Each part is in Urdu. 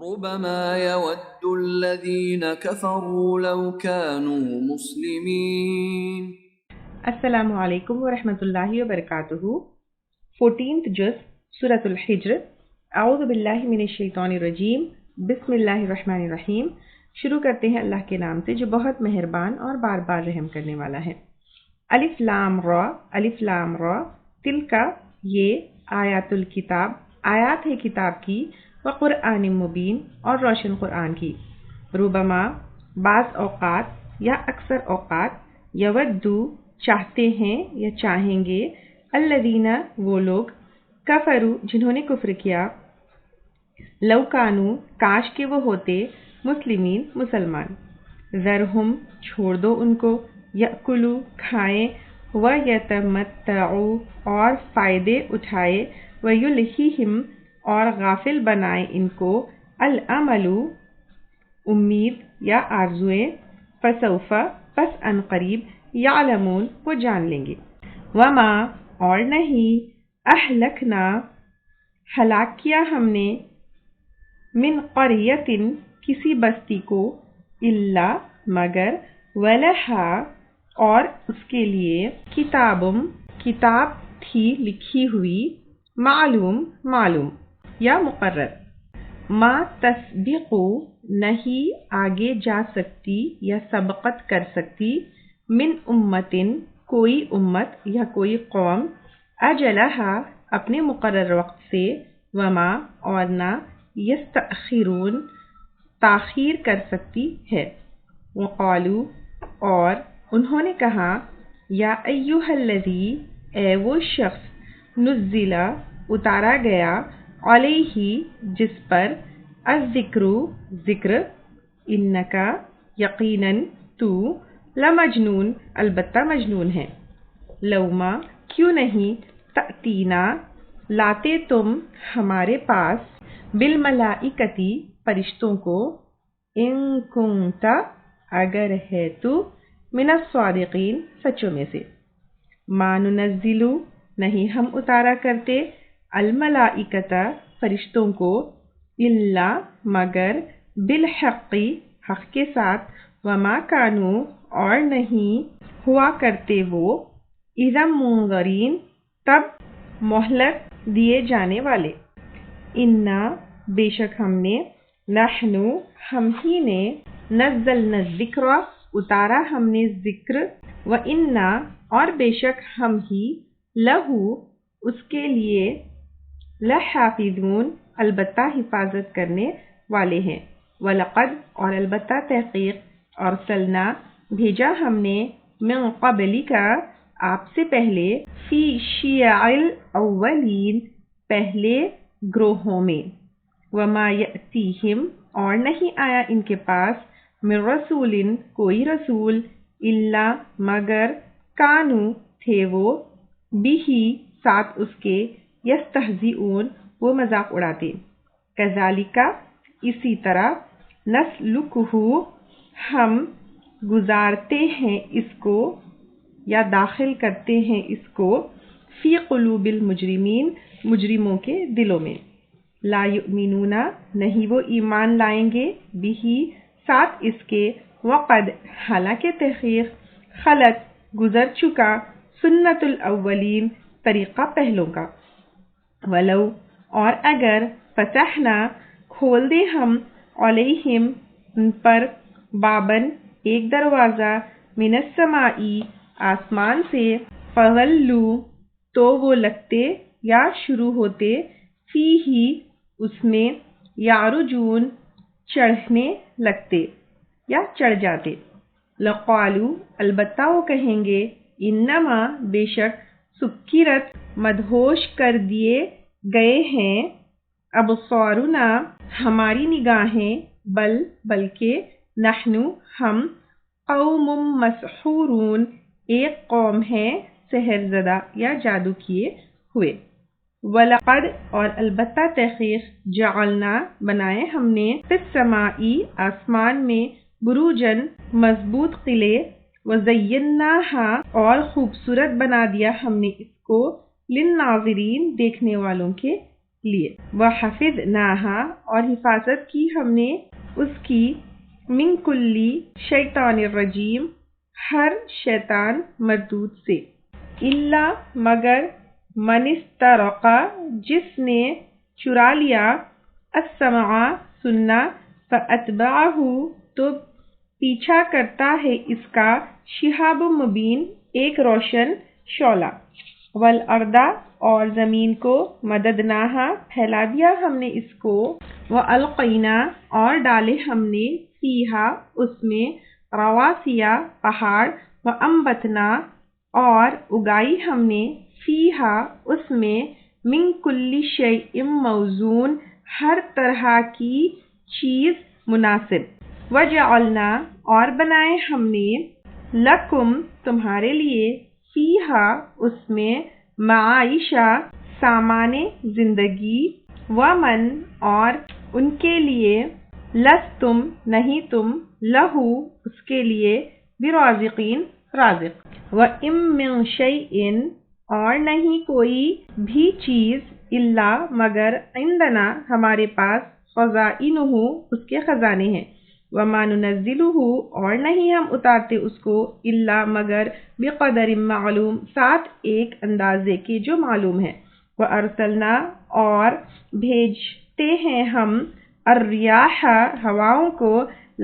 ربما يود الذين كفروا لو كانوا مسلمين۔ السلام علیکم ورحمۃ اللہ وبرکاتہ۔ 14th جز سورۃ الحجر۔ اعوذ باللہ من الشیطان الرجیم، بسم اللہ الرحمن الرحیم۔ شروع کرتے ہیں اللہ کے نام سے جو بہت مہربان اور بار بار رحم کرنے والا ہے۔ الف لام را، الف لام را، تلکا یہ آیات الکتاب، آیات ہے کتاب کی، وقرآن مبین اور روشن قرآن کی۔ ربما بعض اوقات یا اکثر اوقات، یودو چاہتے ہیں یا چاہیں گے، الذین وہ لوگ، کفروا جنہوں نے کفر کیا، لو کانوا کاش کہ وہ ہوتے، مسلمین مسلمان، ذرہم چھوڑ دو ان کو، یأکلوا کھائیں، ویتمتعوا اور فائدے اٹھائے، ویلہہم اور غافل بنائے ان کو، الامل امید یا آرزویں، فسوف پس ان قریب، یعلمون وہ جان لیں گے۔ وما اور نہیں، اہلکنا ہلاک کیا ہم نے، من قریۃ کسی بستی کو، الا مگر، ولہا اور اس کے لیے، کتاب تھی لکھی ہوئی، معلوم یا مقرر، ما تسبق نہیں آگے جا سکتی یا سبقت کر سکتی، من امتن کوئی امت یا کوئی قوم، اجلہا اپنے مقرر وقت سے، وما اور نہ، یستأخرون تاخیر کر سکتی ہے۔ وقالو اور انہوں نے کہا، یا ایہا الذی اے وہ شخص، نزل اتارا گیا، علیہ جس پر، الذکر ذکر، انکا یقیناً تو، لمجنون البتہ مجنون ہے، لوما کیوں نہیں، تأتینا لاتے تم ہمارے پاس، بالملائکتی فرشتوں کو، ان کنت اگر ہے تو، من الصادقین سچوں میں سے، ما ننزل نہیں ہم اتارا کرتے، الملائکۃ فرشتوں کو، الا مگر، بالحق حق کے ساتھ، وما کانوا اور نہیں ہوا کرتے وہ، اذا منظرین تب مہلت دیے جانے والے، انا بے شک ہم نے، نحن ہم ہی نے، نزلنا الذکر اتارا ہم نے ذکر، و انا اور بے شک ہم ہی، لہو اس کے لیے، لحافظون البتہ حفاظت کرنے والے ہیں، وَلَقَدْ اور البتہ تحقیق، ارسلنا بھیجا ہم نے، من قبلک آپ سے پہلے، فی شیع الاولین پہلے گروہوں میں، وما یأتیہم اور نہیں آیا ان کے پاس، من رسول کوئی رسول، الا مگر، کانوا تھے وہ، بھی ساتھ اس کے، یستہزئون وہ مذاق اڑاتے، کذالک اسی طرح، نسلکہ ہم گزارتے ہیں اس کو یا داخل کرتے ہیں اس کو، فی قلوب المجرمین مجرموں کے دلوں میں، لا یؤمنون نہیں وہ ایمان لائیں گے، بھی ساتھ اس کے، وقد حالانکہ تحقیق، خلت گزر چکا، سنت الاولین طریقہ پہلوں کا، ولو اور اگر، فتحنا کھول دے ہم، علیہم ان پر، بابن ایک دروازہ، من السماء آسمان سے، فظلوا تو وہ لگتے یا شروع ہوتے، فیہ اس میں، یعرجون چڑھنے لگتے یا چڑھ جاتے، لقالوا البتہ وہ کہیں گے، انما بے شک، سکرت مدہوش کر دیے گئے ہیں، ابصارنا ہماری نگاہیں، بلکہ، نحن ہم، قوم مسحورون ایک قوم ہے سحر زدہ یا جادو کیے ہوئے، وَلَقَدْ اور البتہ تحقیق، جعلنا بنائے ہم نے، فی السماء آسمان میں، بروجن مضبوط قلعے، وَزَيَّنَّاهَا اور خوبصورت بنا دیا ہم نے اس کو، للناظرین دیکھنے والوں کے لیے۔ وَحَفِظْنَاهَا اور حفاظت کی ہم نے اس کی من کلی شیطان الرجیم ہر شیطان مردود سے، الا مگر من استرق جس نے چرا لیا السمع سننا فاتبعہ تو پیچھا کرتا ہے اس کا شہاب مبین ایک روشن شعلہ، والارض اور زمین کو مددناہا پھیلا دیا ہم نے اس کو، والقینا اور ڈالے ہم نے فیہا اس میں رواسیا پہاڑ، وانبتنا اور اگائی ہم نے فیہا اس میں من کل شیء موزون ہر طرح کی چیز مناسب، وجعلنا اور بنائے ہم نے لکم تمہارے لیے فیہا اس میں معائشہ سامان زندگی، ومن اور ان کے لیے لستم نہیں تم لہو اس کے لیے برازقین رازق، وَإِن مِّن شَيْءٍ اور نہیں کوئی بھی چیز الا مگر عندنا ہمارے پاس خزائنہ اس کے خزانے ہیں، وما ننزلہ اور نہیں ہم اتارتے اس کو الا مگر بقدر معلوم ساتھ ایک اندازے کے جو معلوم ہے، وارسلنا اور بھیجتے ہیں ہم الریاح ہواؤں کو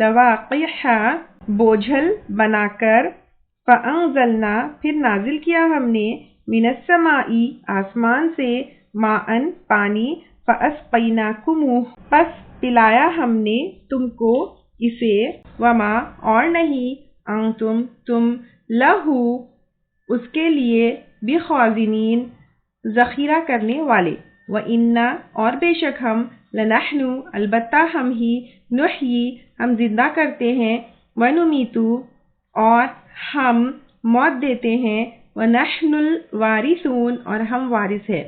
لواقح بوجھل بنا کر، فانزلنا پھر نازل کیا ہم نے من السماء آسمان سے ماءن پانی، فاسقیناکموہ پس پلایا ہم نے تم کو اسے، وما اور نہیں انتم تم لہو اس کے لیے بخازنین ذخیرہ کرنے والے، وَإِنَّا اور بے شک ہم لنحن البتہ ہم ہی نحیی ہم زندہ کرتے ہیں، وَنُمِیتُ اور ہم موت دیتے ہیں، وَنَحْنُ الْوَارِثُونَ اور ہم وارث ہیں،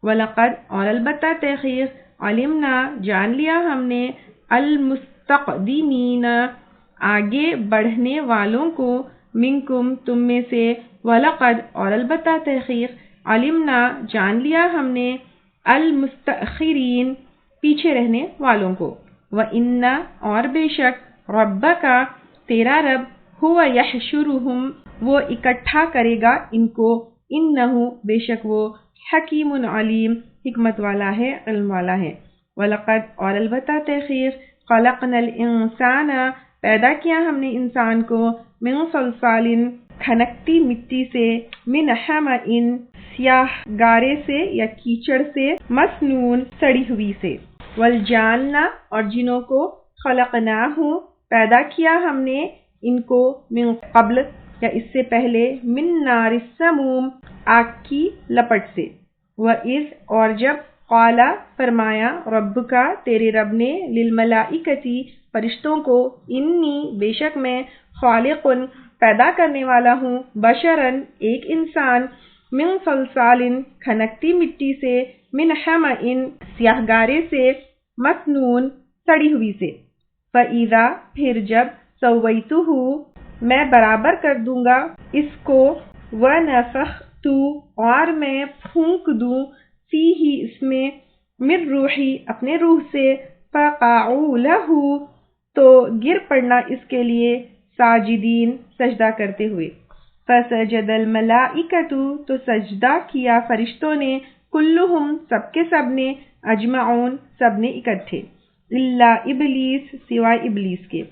وَلَقَدْ اور البتہ تحقیق علمنا جان لیا ہم نے المستقدمین آگے بڑھنے والوں کو، منکم تم میں سے، وَلَقَدْ اور البتہ تحقیق علمنا جان لیا ہم نے المستأخرین پیچھے رہنے والوں کو، وَإِنَّ اور بے شک ربک تیرا رب ہوا یحشرہم وہ اکٹھا کرے گا ان کو، انہو بے شک وہ حکیم علیم حکمت والا ہے علم والا ہے، وَلَقَدْ اور البتہ تحقیق خلقنا الانسان پیدا کیا ہم نے انسان کو، من صلصال کھنکتی مٹی سے، من حمأ سیاہ گارے سے یا کیچڑ سے، مسنون سڑی ہوئی سے، والجان اور جنوں کو خلقناہ پیدا کیا ہم نے ان کو، من قبل یا اس سے پہلے، من نار السموم آگ کی لپٹ سے، وَإِذْ اور جب قال فرمایا ربک تیرے رب نے للملائکتی فرشتوں کو، انی بے شک میں خالق پیدا کرنے والا ہوں، بشرن ایک انسان، من صلصال کھنکتی مٹی سے، من حمأ سیاہ گارے سے، مسنون سڑی ہوئی سے، فَإِذَا پھر جب سویتہ میں برابر کر دوں گا اس کو، وَنَفَخْتُ اور میں پھونک دوں، فیہ اس میں، من روحی اپنے روح سے، فَقَعُوا لَهُ تو گر پڑنا اس کے لیے، ساجدین سجدہ کرتے ہوئے، فَسَجَدَ الْمَلَائِکَةُ تو سجدہ کیا فرشتوں نے، کلہم سب کے سب نے، اجمعون سب نے اکٹھے، الا ابلیس سوائے ابلیس کے،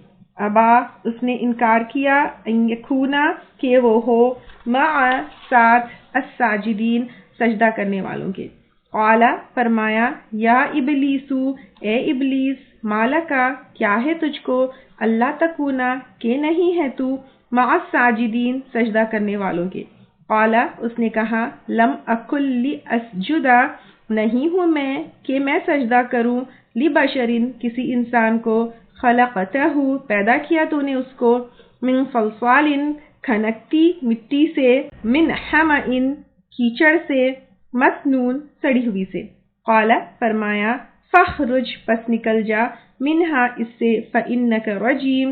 ابا اس نے انکار کیا، ان یکونا کہ وہ ہو، مع ساتھ، الساجدین سجدہ کرنے والوں کے، قال فرمایا یا ابلیسو اے ابلیس، مالکا کیا ہے تجھ کو، اللہ تکونا کہ نہیں ہے تو، مع الساجدین سجدہ کرنے والوں کے، قال اس نے کہا لم اکن لاسجد نہیں ہوں میں کہ میں سجدہ کروں، لبشرین کسی انسان کو، خلقتہ پیدا کیا تو نے اس کو، من صلصال کھنکتی مٹی سے، من حمأ کیچڑ سے، مسنون سڑی ہوئی سے، قال فرمایا فاخرج پس نکل جا، منہا اس سے، فإنک رجیم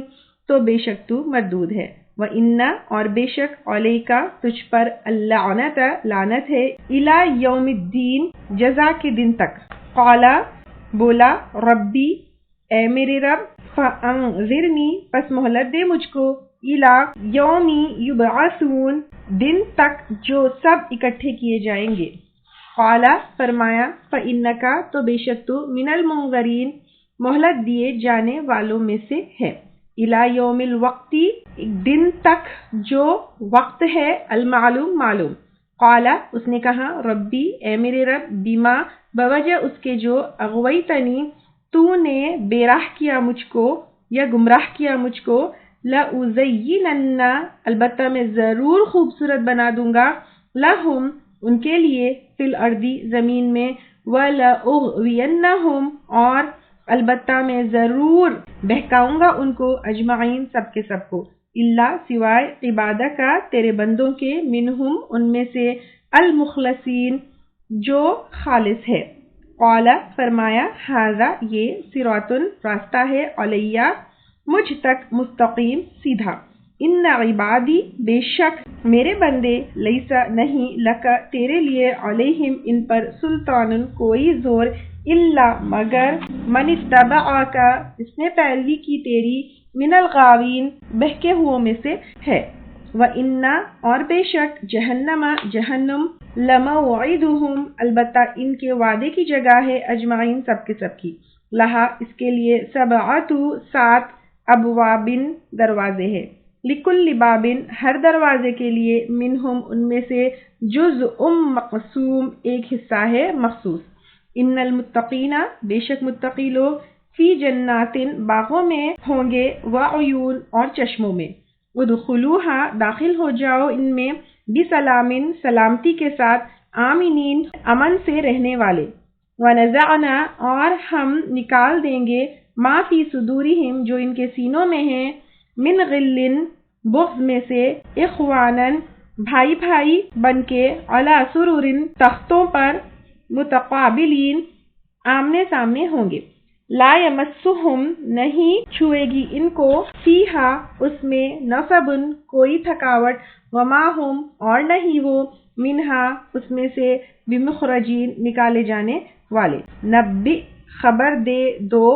تو بے شک تو مردود ہے، وَإِنَّ اور بے شک علیکا تجھ پر اللعنت لعنت ہے، الی یوم الدین جزا کے دن تک، قالا بولا ربی اے میرے رب فانذرنی پس مہلت دے مجھ کو الی یومی یبعثون دن تک جو سب اکٹھے کیے جائیں گے۔ قالا فرمایا فإنک تو بے شک تو من المنظرین مہلت دیے جانے والوں میں سے ہے، الی یوم الوقت ایک دن تک جو وقت ہے، المعلوم معلوم۔ قالا اس نے کہا ربی اے میرے رب بما بوجہ اس کے جو اغویتنی تو نے بے راہ کیا مجھ کو یا گمراہ کیا مجھ کو، لأزینن البتہ میں ضرور خوبصورت بنا دوں گا، لہم ان کے لیے فی الارض زمین میں، ولأغوینہم اور البتہ میں ضرور بہکاؤں گا ان کو، اجمعین سب کے سب کو، اللہ سوائے عبادہ کا تیرے بندوں کے، منہم ان میں سے، المخلصین جو خالص ہے۔ قال فرمایا ھذا یہ صراط راستہ ہے، علیہ مجھ تک مستقیم سیدھا، ان عبادی بے شک میرے بندے، لیسا نہیں لکا تیرے لیے، علیہم ان پر، سلطان کوئی زور، الا مگر من اتبعک اس نے پیروی کی تیری، من الغاوین بہکے ہوئوں میں سے ہے، وَإِنَّ اور بے شک جہنم جہنم، لَمَوْعِدُهُمْ البتہ ان کے وعدے کی جگہ ہے، اجمعین سب کے سب کی، لہا اس کے لیے، سبعۃ 7 ابوابن دروازے ہیں، لکل بابن ہر دروازے کے لیے، منہم ان میں سے، جزء مقسوم ایک حصہ ہے مخصوص، ان المتقین بے شک متقی لوگ، فی جنات باغوں میں ہوں گے، وعیون اور چشموں میں، ادخلوہا داخل ہو جاؤ ان میں، بسلامن سلامتی کے ساتھ، آمینین امن سے رہنے والے، ونزعنا اور ہم نکال دیں گے، ما فی صدورہم جو ان کے سینوں میں ہیں، من غلن بغض میں سے، اخوانن بھائی بھائی بن کے، علی سرر تختوں پر، متقابلین آمنے سامنے ہوں گے، لا یمسہم نہیں چھوئے گی ان کو، فیہا اس میں، نصب کوئی تھکاوٹ، وما ہم اور نہیں وہ، منہا اس میں سے، بمخرجین نکالے جانے والے، نبئ خبر دے دو،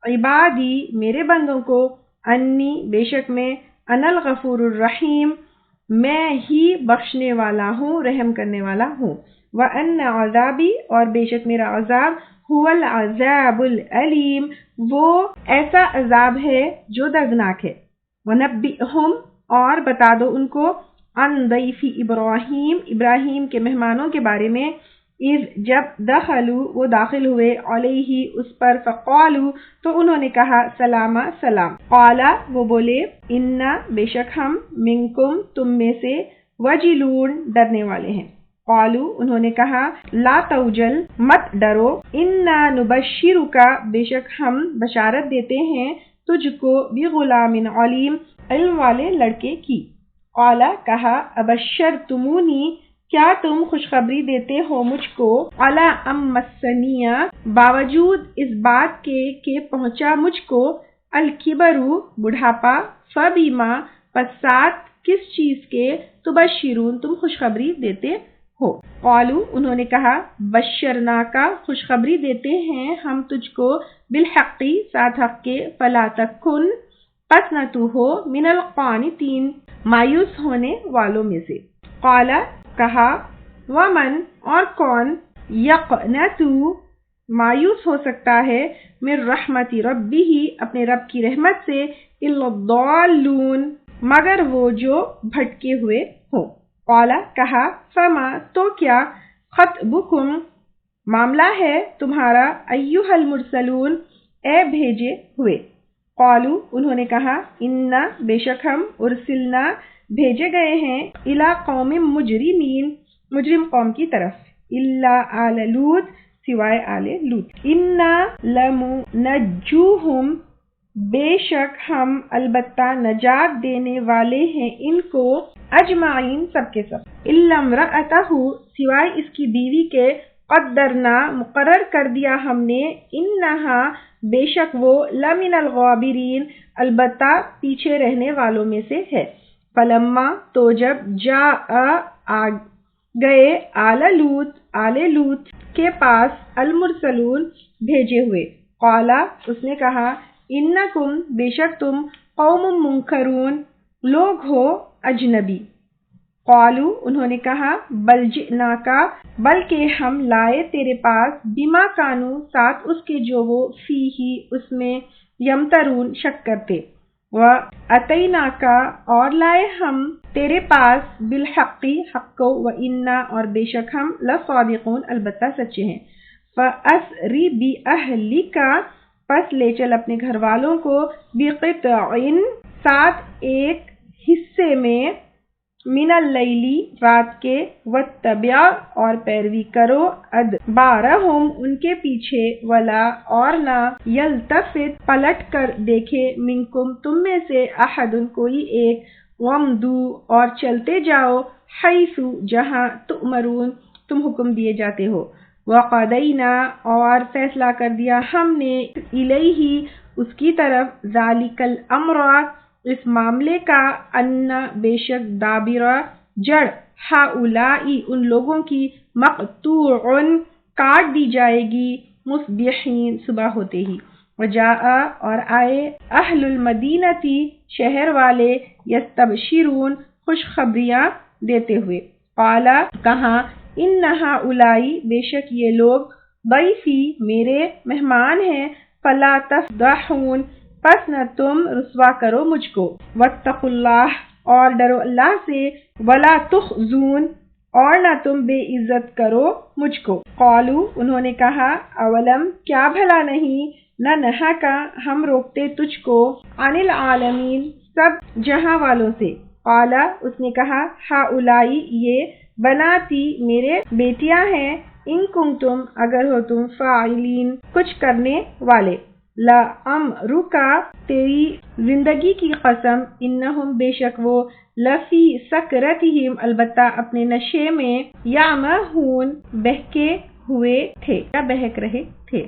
عبادی میرے بندوں کو، انی بے شک میں، انا الغفور الرحیم میں ہی بخشنے والا ہوں، رحم کرنے والا ہوں، وان عذابی اور بے شک میرا عذاب، هو العذاب العلیم وہ ایسا عذاب ہے جو دردناک ہے، ونبئہم اور بتا دو ان کو، عن ضیف ابراہیم ابراہیم کے مہمانوں کے بارے میں، اذ جب دخلوا وہ داخل ہوئے، علیہ اس پر، فقالوا تو انہوں نے کہا، سلام سلام، قالا وہ بولے، انا بے شک ہم، منکم تم میں سے، وجلون ڈرنے والے ہیں، قالوا انہوں نے کہا، لا توجل مت ڈرو، انا نبشرک بے شک ہم بشارت دیتے ہیں تجھ کو، بغلام علیم علم والے لڑکے کی، قالا کہا، ابشرتمونی کیا تم خوشخبری دیتے ہو مجھ کو، علی ام مسنی باوجود اس بات کے کہ پہنچا مجھ کو، الکبر بڑھاپا، فبیما پس ساتھ کس چیز کے، تبشرون تم خوشخبری دیتے ہو، قالوا انہوں نے کہا، بشرناکا خوشخبری دیتے ہیں ہم تجھ کو، بالحقی ساتھ حق کے، فلا تکن پس نہ تو ہو، من القانتین مایوس ہونے والوں میں سے، قالا کہا، ومن اور کون، یقنطو مایوس ہو سکتا ہے، من رحمت ربہ اپنے رب کی رحمت سے، الا الضالون مگر وہ جو بھٹکے ہوئے ہوں، قالا کہا، فما تو کیا، خطبکم معاملہ ہے تمہارا، ایھا المرسلون اے بھیجے ہوئے، قالوا انہوں نے کہا، انا بے شک ہم، ارسلنا بھیجے گئے ہیں، الی قوم مجرمین مجرم قوم کی طرف، الا آل لوط سوائے آل لوط، انا لمنجوہم بے شک ہم البتہ نجات دینے والے ہیں ان کو، اجمعین سب کے سب، الا امرأتہ سوائے اس کی بیوی کے، قدرنا مقرر کر دیا ہم نے، انہا بے شک وہ، لمن الغابرین البتہ پیچھے رہنے والوں میں سے ہے، فلما تو جب، جاء گئے آل لوط کے پاس المرسلون بھیجے ہوئے۔ قالا اس نے کہا انکم بے شک تم قوم منکرون لوگ ہو اجنبی۔ قالو انہوں نے کہا بل جئناکا بلکہ ہم لائے تیرے پاس بما کانو ساتھ اس کے جو وہ فیہی اس میں یمترون شک کرتے، وَأَتَيْنَاكَ اور لائے ہم تیرے پاس بالحق حق کو، وَإِنَّا اور بے شک ہم لصادقون البتہ سچے ہیں۔ فَأَسْرِ بِأَهْلِكَ پس لے چل اپنے گھر والوں کو، بِقِطْعٍ ساتھ ایک حصے میں، من اللیلی رات کے، وَاتَّبِعْ اور پیروی کرو، ادبارہم ان کے پیچھے، ولا اور نہ، یلتفت پلٹ کر دیکھے، منکم تم میں سے، احد کوئی ایک، وامدو اور چلتے جاؤ، حیث جہاں، تؤمرون تم حکم دیے جاتے ہو، وقضینا اور فیصلہ کر دیا ہم نے، الیہ اس کی طرف، ذالک الامر اس معاملے کا، ان بے شک دابر جڑ، ہؤلائی ان لوگوں کی، مقطوع کاٹ دی جائے گی، مصبحین صبح ہوتے ہی، وجاء اور آئے، اہل المدینتی شہر والے، یستبشرون خوشخبریاں دیتے ہوئے، قالا کہا، ان ہؤلائی بے شک یہ لوگ، ضیفی میرے مہمان ہیں، فلا تفضحون پس نہ تم رسوا کرو مجھ کو، واتقوا اللہ اور ڈرو اللہ سے، ولا تخزون اور نہ تم بے عزت کرو مجھ کو۔ قالو انہوں نے کہا اولم کیا بھلا نہیں، نہ نہا کا ہم روکتے تجھ کو، عن العالمین سب جہاں والوں سے، قالا اس نے کہا ہؤلائی یہ، بناتی میرے بیٹیاں ہیں، ان کنتم اگر ہو تم، فاعلین کچھ کرنے والے، لعمرک تیری زندگی کی قسم، انہم بے شک وہ، لفی سکرتہم البتہ اپنے نشے میں، یعمہون بہکے ہوئے تھے یا بہک رہے تھے،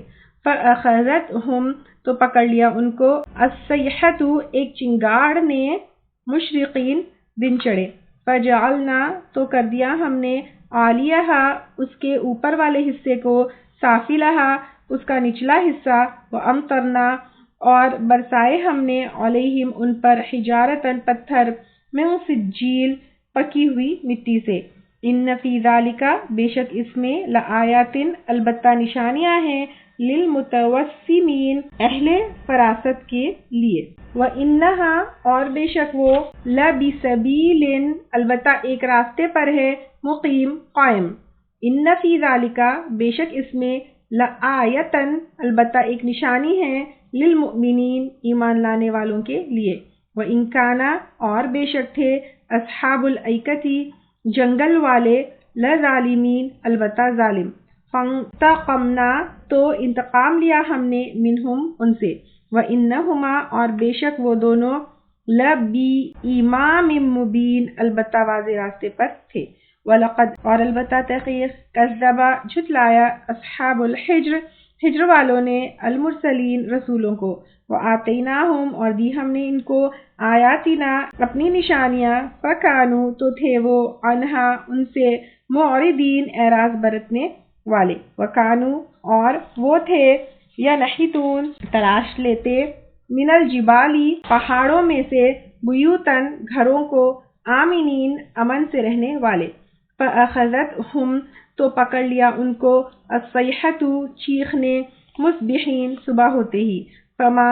فاخذتہم تو پکڑ لیا ان کو، الصیحۃ ایک چنگاڑ نے، مشرقین دن چڑھے، فجعلنا تو کر دیا ہم نے، عالیہا اس کے اوپر والے حصے کو، سافلہا اس کا نچلا حصہ، وامطرنا اور برسائے ہم نے، علیہم ان پر، حجارتاً پتھر، من سجیل پکی ہوئی مٹی سے، ان فی ذالک بے شک اس میں، لآیات البتہ نشانیاں ہیں، للمتوسمین اہل فراست کے لیے، وَإِنَّهَا اور بے شک وہ، لَبِسَبِیلٍ البتہ ایک راستے پر ہے، مقیم قائم، ان فی ذالک بے شک اس میں، لآیتن البتہ ایک نشانی ہے، للمؤمنین ایمان لانے والوں کے لیے، وَإِن كَانَ اور بے شک تھے، اصحاب الایکتی جنگل والے، لظالمین البتہ ظالم، فانتقمنا تو انتقام لیا ہم نے، منہم ان سے، وَإِنَّهُمَا اور بے شک وہ دونوں، لَبِإِمَامٍ مُبِین البتہ واضح راستے پر تھے، وَلَقَدْ اور البتہ تحقیق، کذب جھٹلایا، اصحاب الحجر ہجر والوں نے، المرسلین رسولوں کو، وآتیناہم اور دی ہم نے ان کو، آیاتنا اپنی نشانیاں، فکانو تو تھے وہ، عنہا ان سے، معرضین اعراض برتنے والے، وکانو اور وہ تھے، ینحتون تراش لیتے، من الجبالی پہاڑوں میں سے، بیوتن گھروں کو، آمنین امن سے رہنے والے، فاخذتہم تو پکڑ لیا ان کو، الصیحۃ چیخ نے، مصبحین صبح ہوتے ہی، فما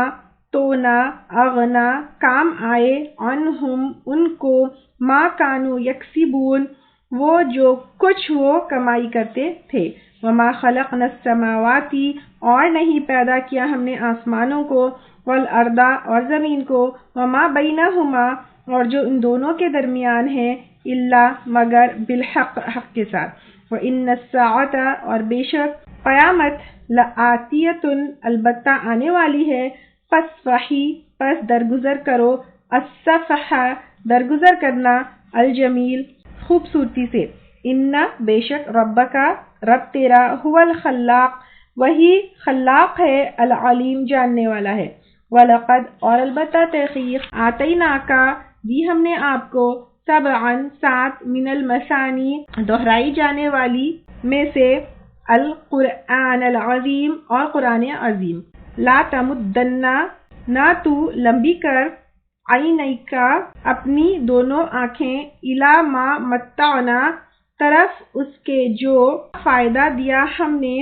تو نہ، اغنا کام آئے، عنہم ان کو، ما کانوا یکسبون وہ جو کچھ وہ کمائی کرتے تھے، وما خلقنا السماوات اور نہیں پیدا کیا ہم نے آسمانوں کو، والارض اور زمین کو، وما بینہما اور جو ان دونوں کے درمیان ہے، الا مگر بالحق حق کے ساتھ، وَإِنَّ السَّاعَةَ اور بے شک قیامت، لآتیۃ البتہ آنے والی ہے، فاصفحی پس درگزر کرو، الصفح درگزر کرنا، الجمیل خوبصورتی سے، ان بے شک ربک رب تیرا، هو الخلاق وہی خلاق ہے، العلیم جاننے والا ہے، وَلَقَدْ اور البتہ تحقیق، آتیناکا دی ہم نے آپ کو، سبعن 7 من المثانی دہرائی جانے والی میں سے القرآن العظیم اور قرآن عظیم. لا تمدن نہ تو لمبی کر عینیکا اپنی دونوں آنکھیں الی ما متعنا طرف اس کے جو فائدہ دیا ہم نے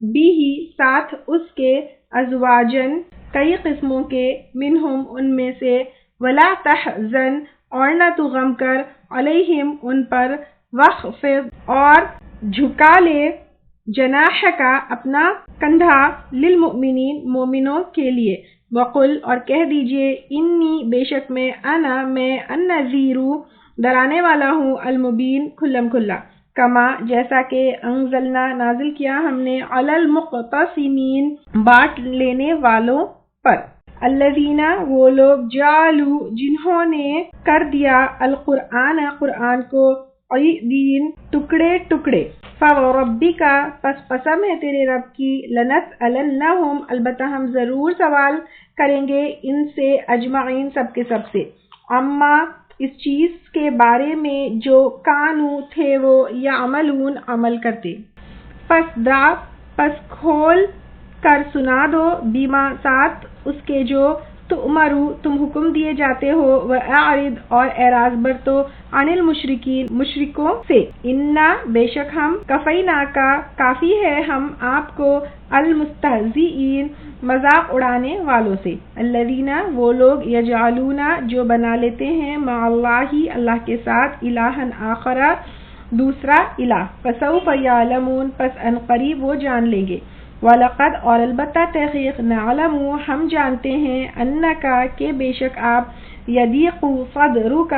بھی ساتھ اس کے ازواجن کئی قسموں کے منہم ان میں سے ولا تحزن اور نہ تو غم کر علیہم ان پر وخفض اور جھکا لے جناح کا اپنا کندھا للمؤمنین مومنوں کے لیے. وقل اور کہہ دیجئے انی بے شک میں النذیر ڈرانے والا ہوں المبین کھلم کھلا. کما جیسا کہ انزلنا نازل کیا ہم نے علی المقتسمین بانٹ لینے والوں پر. الذین وہ لوگ جعلوا جنہوں نے کر دیا القرآن قرآن کو عیدین ٹکڑے ٹکڑے. فوربک پس قسم ہے تیرے رب کی لنسألنہم البتہ ہم ضرور سوال کریں گے ان سے اجمعین سب کے سب سے. اما اس چیز کے بارے میں جو کانو تھے وہ یعملون عمل کرتے. پس کھول کر سنا دو بیما ساتھ اس کے جو تؤمرو تم حکم دیے جاتے ہو وَأَعْرِضْ اور اعراض برتو عن المشرکین مشرکوں سے. انا بے شک ہم کفینا کا کافی ہے ہم آپ کو المستہزئین مذاق اڑانے والوں سے. الذین وہ لوگ یجعلون جو بنا لیتے ہیں مع اللہ اللہ کے ساتھ الہا آخر دوسرا الہ. فسوف یعلمون پس ان قریب وہ جان لیں گے. وَلَقَدْ اور البتہ تحقیق نعلم ہم جانتے ہیں انکا کہ بے شک آپ یضیق صدرک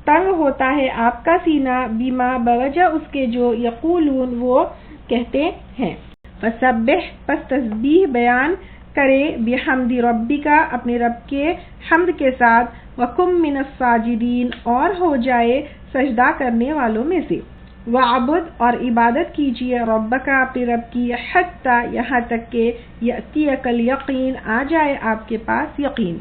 تنگ ہوتا ہے آپ کا سینہ بما بوجہ اس کے جو یقولون وہ کہتے ہیں. فسبح پس تسبیح بیان کرے بحمد ربک اپنے رب کے حمد کے ساتھ وکم من الساجدین اور ہو جائے سجدہ کرنے والوں میں سے. وعبد اور عبادت کیجیے ربک اپنے رب کی حتی یہاں تک کہ یأتیک الیقین آ جائے آپ کے پاس یقین.